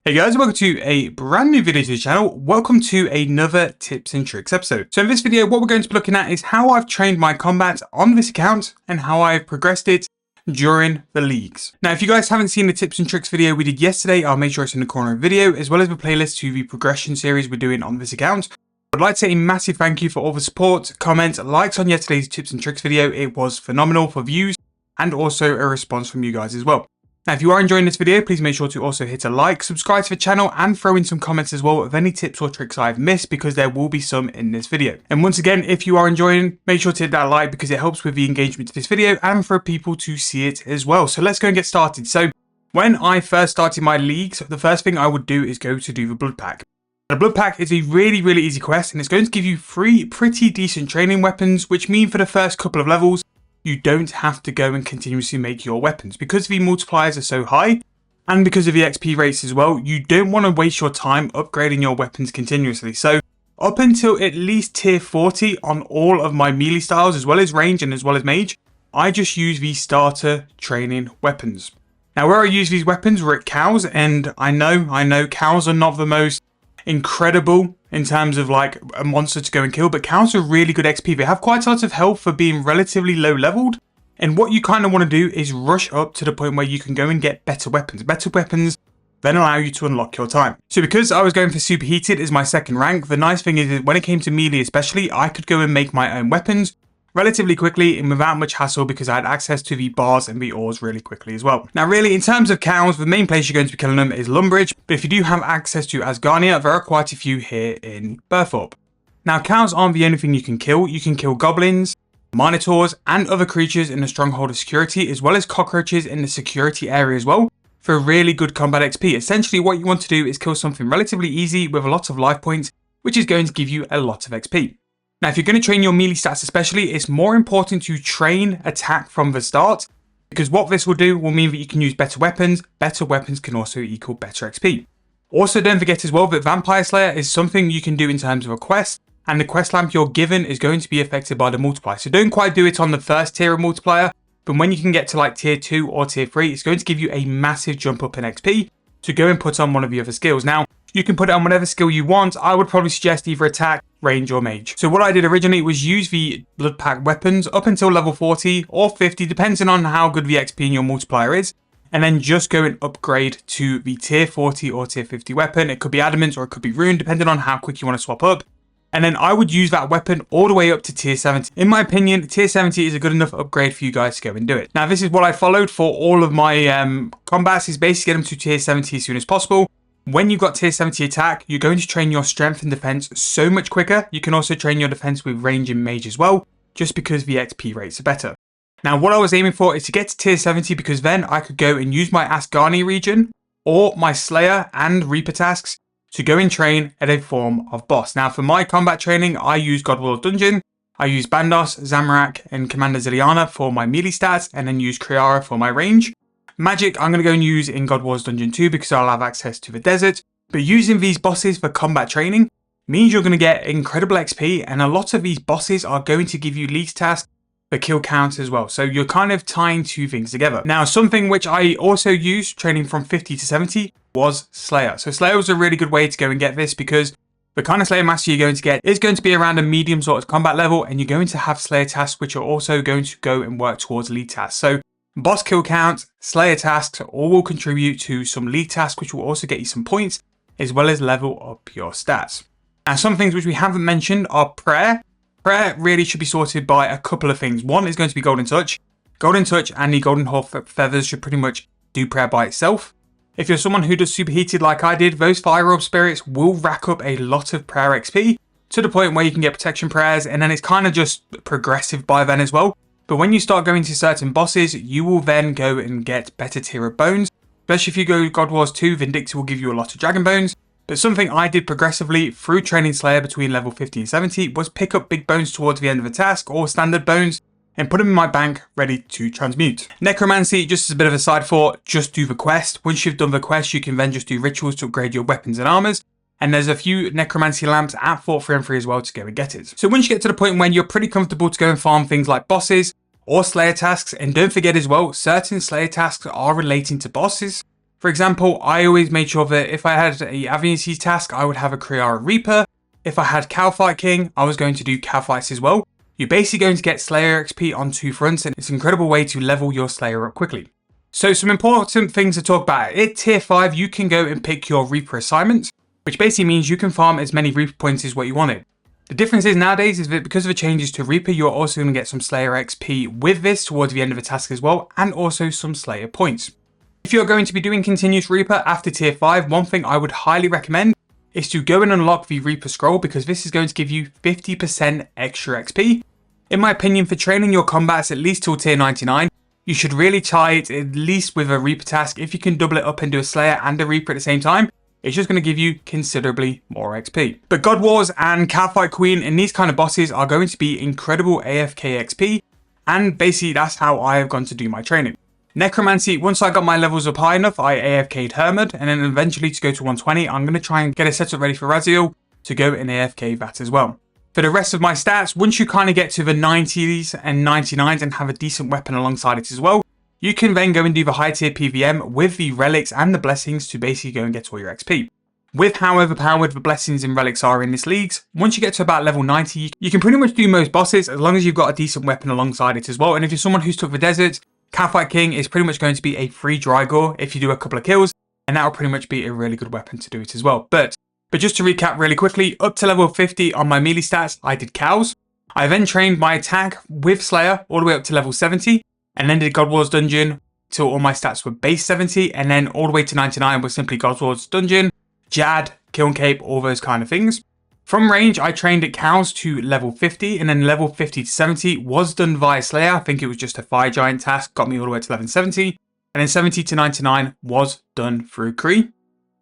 Hey guys, welcome to a brand new video to the channel. Welcome to another tips and tricks episode. So in this video, what we're going to be looking at is how I've trained my combat on this account and how I've progressed it during the leagues. Now, if you guys haven't seen the tips and tricks video we did yesterday, I'll make sure it's in the corner of the video, as well as the playlist to the progression series we're doing on this account. I'd like to say a massive thank you for all the support, comments, likes on yesterday's tips and tricks video. It was phenomenal for views and also a response from you guys as well. Now, if you are enjoying this video, please make sure to also hit a like, subscribe to the channel, and throw in some comments as well of any tips or tricks I've missed, because there will be some in this video. And once again, if you are enjoying, make sure to hit that like because it helps with the engagement to this video and for people to see it as well. So let's go and get started. So when I first started my leagues, the first thing I would do is go to do the blood pack. The blood pack is a really easy quest, and it's going to give you 3 pretty decent training weapons, which mean for the first couple of levels, you don't have to go and continuously make your weapons. Because the multipliers are so high, and because of the XP rates as well, you don't want to waste your time upgrading your weapons continuously. So up until at least tier 40 on all of my melee styles, as well as range and as well as mage, I just use the starter training weapons. Now, where I use these weapons were at cows, and I know cows are not the most incredible in terms of like a monster to go and kill, but cows are really good XP. They have quite a lot of health for being relatively low leveled, and what you kind of want to do is rush up to the point where you can go and get better weapons. Better weapons then allow you to unlock your time. So because I was going for superheated as my second rank, the nice thing is when it came to melee especially, I could go and make my own weapons relatively quickly and without much hassle, because I had access to the bars and the ores really quickly as well. Now really, in terms of cows, the main place you're going to be killing them is Lumbridge, but if you do have access to Asgarnia, there are quite a few here in Burthorpe. Now, cows aren't the only thing you can kill goblins, minotaurs, and other creatures in the stronghold of security, as well as cockroaches in the security area as well, for really good combat XP. Essentially what you want to do is kill something relatively easy with a lot of life points, which is going to give you a lot of XP. Now, if you're going to train your melee stats especially, it's more important to train attack from the start, because what this will do will mean that you can use better weapons. Better weapons can also equal better XP. Also, don't forget as well that Vampire Slayer is something you can do in terms of a quest, and the quest lamp you're given is going to be affected by the multiplier. So don't quite do it on the first tier of multiplier, but when you can get to like tier 2 or tier 3, it's going to give you a massive jump up in XP to go and put on one of the other skills. Now, you can put it on whatever skill you want. I would probably suggest either attack, range, or mage. So what I did originally was use the blood pack weapons up until level 40 or 50, depending on how good the XP in your multiplier is, and then just go and upgrade to the tier 40 or tier 50 weapon. It could be adamant or it could be rune, depending on how quick you want to swap up. And then I would use that weapon all the way up to tier 70. In my opinion, tier 70 is a good enough upgrade for you guys to go and do it. Now, this is what I followed for all of my combats, is basically get them to tier 70 as soon as possible. When you've got tier 70 attack, you're going to train your strength and defense so much quicker. You can also train your defense with range and mage as well, just because the XP rates are better. Now, what I was aiming for is to get to tier 70, because then I could go and use my Asgarnia region or my Slayer and Reaper tasks to go and train at a form of boss. Now, for my combat training, I use Godwall Dungeon, I use Bandos, Zamorak, and Commander Ziliana for my melee stats, and then use Kriara for my range. Magic, I'm going to go and use in God Wars Dungeon 2 because I'll have access to the desert. But using these bosses for combat training means you're going to get incredible XP, and a lot of these bosses are going to give you league tasks for kill counts as well. So you're kind of tying two things together. Now, something which I also used training from 50 to 70 was Slayer. So Slayer was a really good way to go and get this, because the kind of Slayer master you're going to get is going to be around a medium sort of combat level, and you're going to have Slayer tasks which are also going to go and work towards league tasks. So boss kill count, Slayer tasks all will contribute to some league tasks, which will also get you some points, as well as level up your stats. Now, some things which we haven't mentioned are prayer. Prayer really should be sorted by a couple of things. One is going to be Golden Touch. Golden Touch and the Golden Hawk Feathers should pretty much do prayer by itself. If you're someone who does superheated like I did, those Fire Orb Spirits will rack up a lot of prayer XP to the point where you can get protection prayers, and then it's kind of just progressive by then as well. But when you start going to certain bosses, you will then go and get better tier of bones. Especially if you go God Wars 2, Vindictor will give you a lot of dragon bones. But something I did progressively through training Slayer between level 50 and 70 was pick up big bones towards the end of a task, or standard bones, and put them in my bank ready to transmute. Necromancy, just as a bit of a side thought, just do the quest. Once you've done the quest, you can then just do rituals to upgrade your weapons and armors. And there's a few necromancy lamps at Fort 3 and 3 as well to go and get it. So once you get to the point when you're pretty comfortable to go and farm things like bosses or Slayer tasks, and don't forget as well, certain Slayer tasks are relating to bosses. For example, I always made sure that if I had a Avenue Siege task, I would have a Kriara Reaper. If I had Cowfight King, I was going to do Cowfights as well. You're basically going to get Slayer XP on two fronts, and it's an incredible way to level your Slayer up quickly. So some important things to talk about. At tier 5, you can go and pick your Reaper assignments, which basically means you can farm as many Reaper points as what you wanted. The difference is nowadays is that because of the changes to Reaper, you're also going to get some Slayer XP with this towards the end of the task as well, and also some Slayer points. If you're going to be doing continuous Reaper after tier 5, one thing I would highly recommend is to go and unlock the Reaper scroll, because this is going to give you 50% extra XP. In my opinion, for training your combats at least till tier 99, you should really tie it at least with a Reaper task. If you can double it up and do a Slayer and a Reaper at the same time, it's just going to give you considerably more XP. But God Wars and Cowfight Queen and these kind of bosses are going to be incredible AFK XP, and basically that's how I have gone to do my training. Necromancy, once I got my levels up high enough, I AFK'd Hermod, and then eventually to go to 120, I'm going to try and get a setup ready for Raziel to go and AFK that as well. For the rest of my stats, once you kind of get to the 90s and 99s and have a decent weapon alongside it as well, you can then go and do the high tier PVM with the relics and the blessings to basically go and get all your XP. With how overpowered the blessings and relics are in this league, once you get to about level 90, you can pretty much do most bosses as long as you've got a decent weapon alongside it as well. And if you're someone who's took the desert, Cowfight King is pretty much going to be a free Drygore if you do a couple of kills, and that will pretty much be a really good weapon to do it as well. But just to recap really quickly, up to level 50 on my melee stats, I did cows. I then trained my attack with Slayer all the way up to level 70, and then did God Wars Dungeon till all my stats were base 70, and then all the way to 99 was simply God Wars Dungeon, Jad, Kiln Cape, all those kind of things. From range, I trained at cows to level 50, and then level 50 to 70 was done via Slayer. I think it was just a Fire Giant task, got me all the way to level 70, and then 70 to 99 was done through Kree.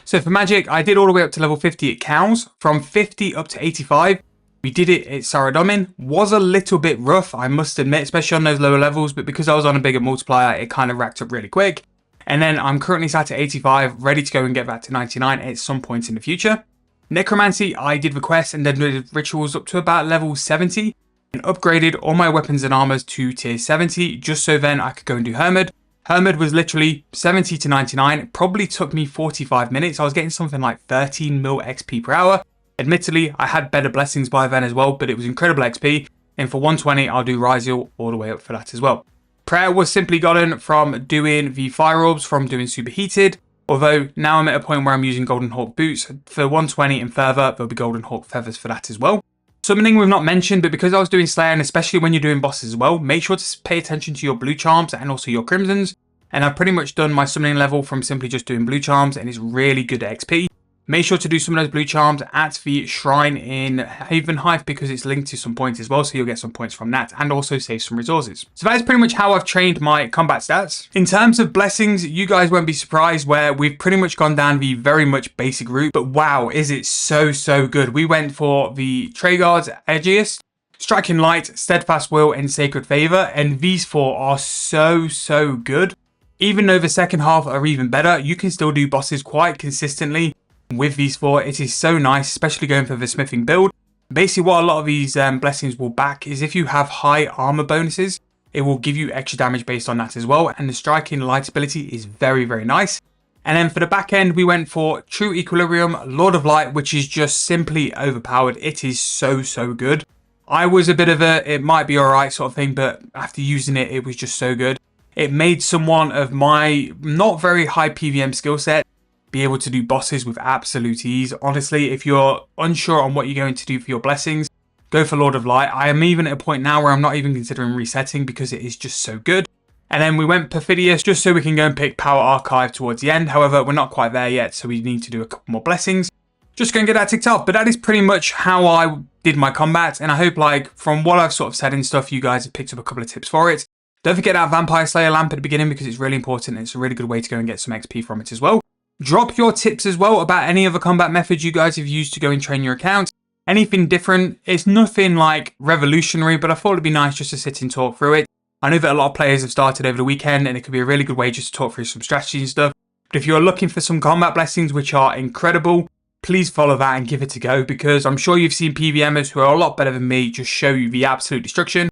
So for magic, I did all the way up to level 50 at cows. From 50 up to 85, we did it at Saradomin. Was a little bit rough, I must admit, especially on those lower levels, but because I was on a bigger multiplier, it kind of racked up really quick. And then I'm currently sat at 85, ready to go and get back to 99 at some point in the future. Necromancy, I did the quest and then did rituals up to about level 70 and upgraded all my weapons and armors to tier 70, just so then I could go and do Hermod. Hermod was literally 70 to 99. It probably took me 45 minutes. I was getting something like 13 mil XP per hour. Admittedly, I had better blessings by then as well, but it was incredible XP. And for 120, I'll do Raziel all the way up for that as well. Prayer was simply gotten from doing the fire orbs, from doing superheated. Although now I'm at a point where I'm using Golden Hawk boots. For 120 and further, there'll be Golden Hawk feathers for that as well. Summoning we've not mentioned, but because I was doing Slayer, and especially when you're doing bosses as well, make sure to pay attention to your blue charms and also your crimsons. And I've pretty much done my summoning level from simply just doing blue charms, and it's really good XP. Make sure to do some of those blue charms at the shrine in Haven Hive, because it's linked to some points as well, so you'll get some points from that and also save some resources. So that is pretty much how I've trained my combat stats. In terms of blessings, you guys won't be surprised where we've pretty much gone down the very much basic route, but wow, is it so good. We went for the Traeguard's Edgiest, Striking Light, Steadfast Will, and Sacred Favor, and these four are so good. Even though the second half are even better, you can still do bosses quite consistently with these four. It is so nice, especially going for the smithing build. Basically what a lot of these blessings will back is if you have high armor bonuses, it will give you extra damage based on that as well, and the striking light ability is very nice. And then for the back end, we went for True Equilibrium, Lord of Light, which is just simply overpowered. It is so good. I was a bit of a it might be alright sort of thing, but after using it, it was just so good. It made someone of my not very high PVM skill set be able to do bosses with absolute ease. Honestly, if you're unsure on what you're going to do for your blessings, go for Lord of Light. I am even at a point now where I'm not even considering resetting because it is just so good. And then we went Perfidious just so we can go and pick Power Archive towards the end. However, we're not quite there yet, so we need to do a couple more blessings. Just go and get that ticked off. But that is pretty much how I did my combat. And I hope, like, from what I've sort of said and stuff, you guys have picked up a couple of tips for it. Don't forget that Vampire Slayer lamp at the beginning because it's really important. It's a really good way to go and get some XP from it as well. Drop your tips as well about any other combat methods you guys have used to go and train your account. Anything different. It's nothing like revolutionary, but I thought it'd be nice just to sit and talk through it. I know that a lot of players have started over the weekend and it could be a really good way just to talk through some strategy and stuff. But if you're looking for some combat blessings which are incredible, please follow that and give it a go, because I'm sure you've seen PVMers who are a lot better than me just show you the absolute destruction.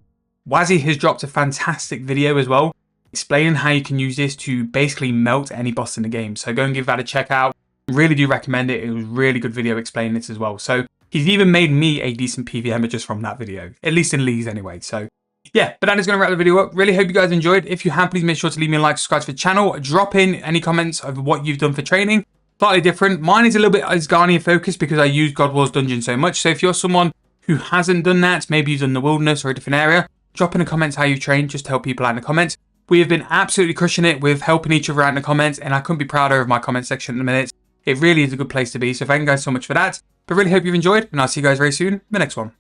Wazzy has dropped a fantastic video as well explaining how you can use this to basically melt any boss in the game. So go and give that a check out. Really do recommend it. It was a really good video explaining this as well. So he's even made me a decent PVMer just from that video, at least in Lee's anyway. So yeah, but that is going to wrap the video up. Really hope you guys enjoyed. If you have, please make sure to leave me a like, subscribe to the channel, drop in any comments of what you've done for training. Slightly different. Mine is a little bit Asgardian focused because I use God Wars Dungeon so much. So if you're someone who hasn't done that, maybe you've done the wilderness or a different area, drop in the comments how you've trained just to help people out in the comments. We have been absolutely crushing it with helping each other out in the comments, and I couldn't be prouder of my comment section at the minute. It really is a good place to be. So thank you guys so much for that. But really hope you've enjoyed, and I'll see you guys very soon in the next one.